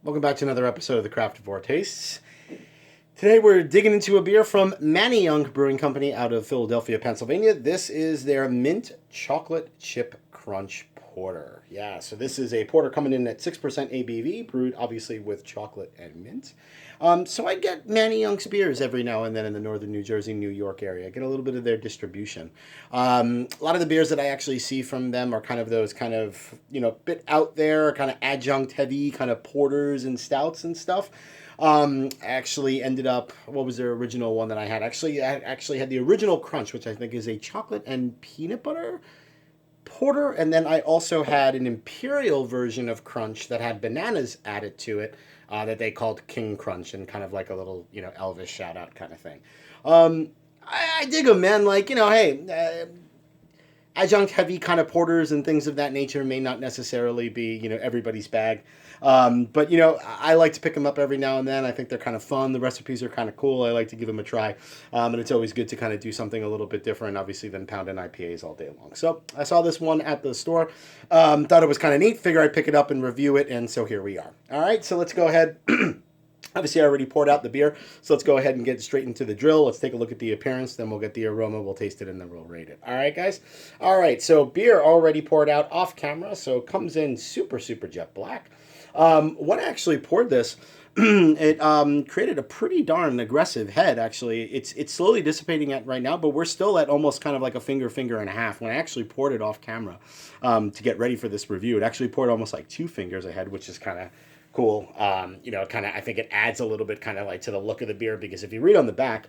Welcome back to another episode of the Craftavore Tastes. Today we're digging into a beer from Manayunk Brewing Company out of Philadelphia, Pennsylvania. This is their Mint Chocolate Chip Crunch Porter. Yeah, so this is a porter coming in at 6% ABV, brewed obviously with chocolate and mint. So I get Manayunk's beers every now and then in the northern New Jersey, New York area. I get a little bit of their distribution. A lot of the beers that I actually see from them are kind of those kind of, bit out there, kind of adjunct heavy kind of porters and stouts and stuff. Actually ended up, what was their original one that I had? I actually had the original Crunch, which I think is a chocolate and peanut butter porter, and then I also had an imperial version of Crunch that had bananas added to it, that they called King Crunch, and kind of like a little, Elvis shout out kind of thing. I dig them, man. Like, hey, adjunct heavy kind of porters and things of that nature may not necessarily be, everybody's bag. But, I like to pick them up every now and then. I think they're kind of fun. The recipes are kind of cool. I like to give them a try. And it's always good to kind of do something a little bit different, obviously, than pounding IPAs all day long. So I saw this one at the store. Thought it was kind of neat. Figure I'd pick it up and review it. And so here we are. All right, so let's go ahead. Obviously, I already poured out the beer, so let's go ahead and get straight into the drill. Let's take a look at the appearance, then we'll get the aroma, we'll taste it, and then we'll rate it. All right, guys? All right, so beer already poured out off camera, so it comes in super, super jet black. When I actually poured this, it created a pretty darn aggressive head, actually. It's slowly dissipating at right now, but we're still at almost kind of like a finger and a half. When I actually poured it off camera to get ready for this review, it actually poured almost like 2 fingers ahead, which is kind of cool. I think it adds a little bit kind of like to the look of the beer, because if you read on the back,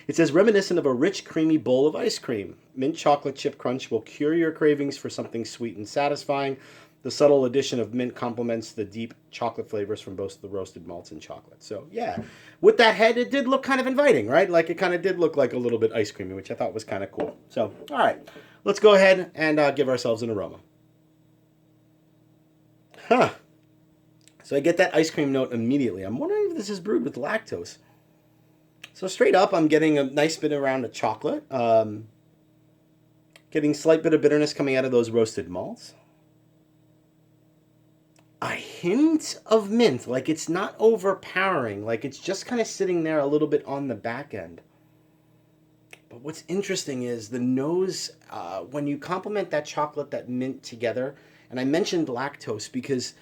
it says reminiscent of a rich, creamy bowl of ice cream. Mint chocolate chip crunch will cure your cravings for something sweet and satisfying. The subtle addition of mint complements the deep chocolate flavors from both the roasted malts and chocolate. So yeah, with that head, it did look kind of inviting, right? Like it kind of did look like a little bit ice creamy, which I thought was kind of cool. So, all right, let's go ahead and give ourselves an aroma. Huh. So I get that ice cream note immediately. I'm wondering if this is brewed with lactose. So straight up, I'm getting a nice bit around of chocolate. Getting slight bit of bitterness coming out of those roasted malts. A hint of mint, like it's not overpowering, like it's just kind of sitting there a little bit on the back end. But what's interesting is the nose, when you complement that chocolate, that mint together, and I mentioned lactose because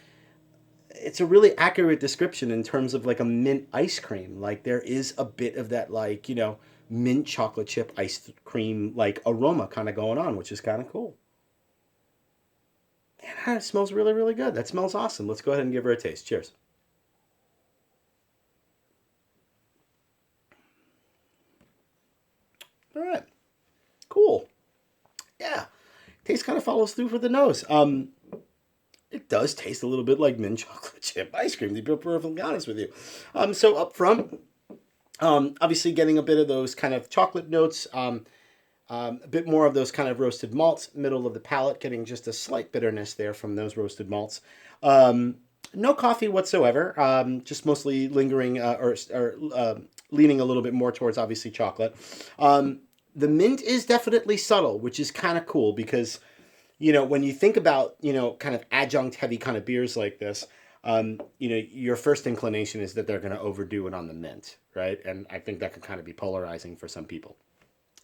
it's a really accurate description in terms of like a mint ice cream. Like there is a bit of that, like, mint chocolate chip ice cream like aroma kind of going on, which is kind of cool. And it smells really, really good. That smells awesome. Let's go ahead and give her a taste. Cheers. All right. Cool. Yeah. Taste kind of follows through for the nose. It does taste a little bit like mint chocolate chip ice cream, to be perfectly honest with you. So up front, obviously getting a bit of those kind of chocolate notes, a bit more of those kind of roasted malts, middle of the palate, getting just a slight bitterness there from those roasted malts. No coffee whatsoever, just mostly lingering or leaning a little bit more towards obviously chocolate. The mint is definitely subtle, which is kind of cool because when you think about, kind of adjunct heavy kind of beers like this, your first inclination is that they're going to overdo it on the mint, right? And I think that can kind of be polarizing for some people.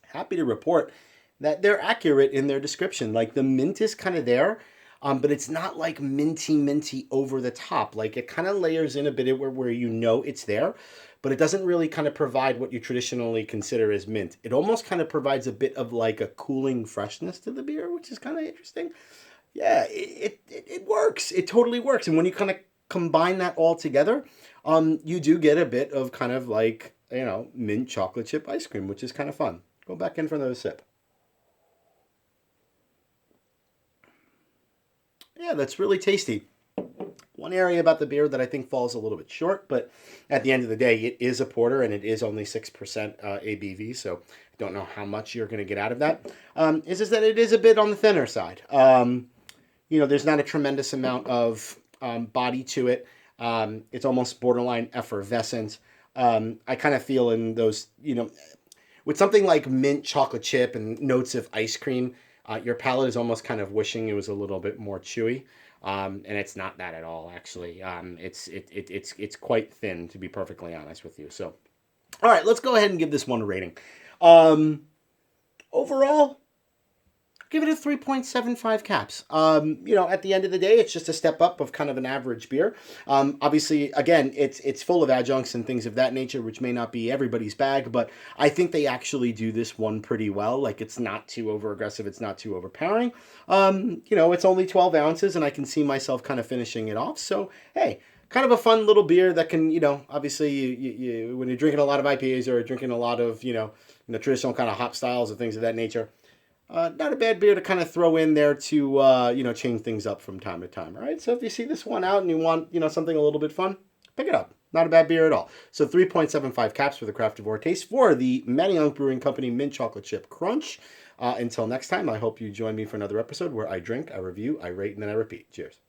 Happy to report that they're accurate in their description. Like the mint is kind of there, but it's not like minty over the top. Like it kind of layers in a bit where it's there, but it doesn't really kind of provide what you traditionally consider as mint. It almost kind of provides a bit of like a cooling freshness to the beer, which is kind of interesting. Yeah, it works. It totally works. And when you kind of combine that all together, you do get a bit of kind of like, mint chocolate chip ice cream, which is kind of fun. Go back in for another sip. Yeah, that's really tasty. One area about the beer that I think falls a little bit short, but at the end of the day, it is a porter and it is only 6% ABV, so I don't know how much you're going to get out of that. Is that it is a bit on the thinner side. There's not a tremendous amount of body to it. It's almost borderline effervescent. I kind of feel in those, with something like mint chocolate chip and notes of ice cream, your palate is almost kind of wishing it was a little bit more chewy. And it's not that at all, actually. It's quite thin, to be perfectly honest with you. So, all right, let's go ahead and give this one a rating. Overall, give it a 3.75 caps. At the end of the day, it's just a step up of kind of an average beer. Obviously, again, it's full of adjuncts and things of that nature, which may not be everybody's bag, but I think they actually do this one pretty well. Like, it's not too over aggressive, it's not too overpowering. It's only 12 ounces, and I can see myself kind of finishing it off. So, hey, kind of a fun little beer that can, obviously, you when you're drinking a lot of IPAs or drinking a lot of, traditional kind of hop styles and things of that nature. Not a bad beer to kind of throw in there to, change things up from time to time. All right. So if you see this one out and you want, something a little bit fun, pick it up. Not a bad beer at all. So 3.75 caps for the Craftavore Taste for the Manayunk Brewing Company Mint Chocolate Chip Crunch. Until next time, I hope you join me for another episode where I drink, I review, I rate, and then I repeat. Cheers.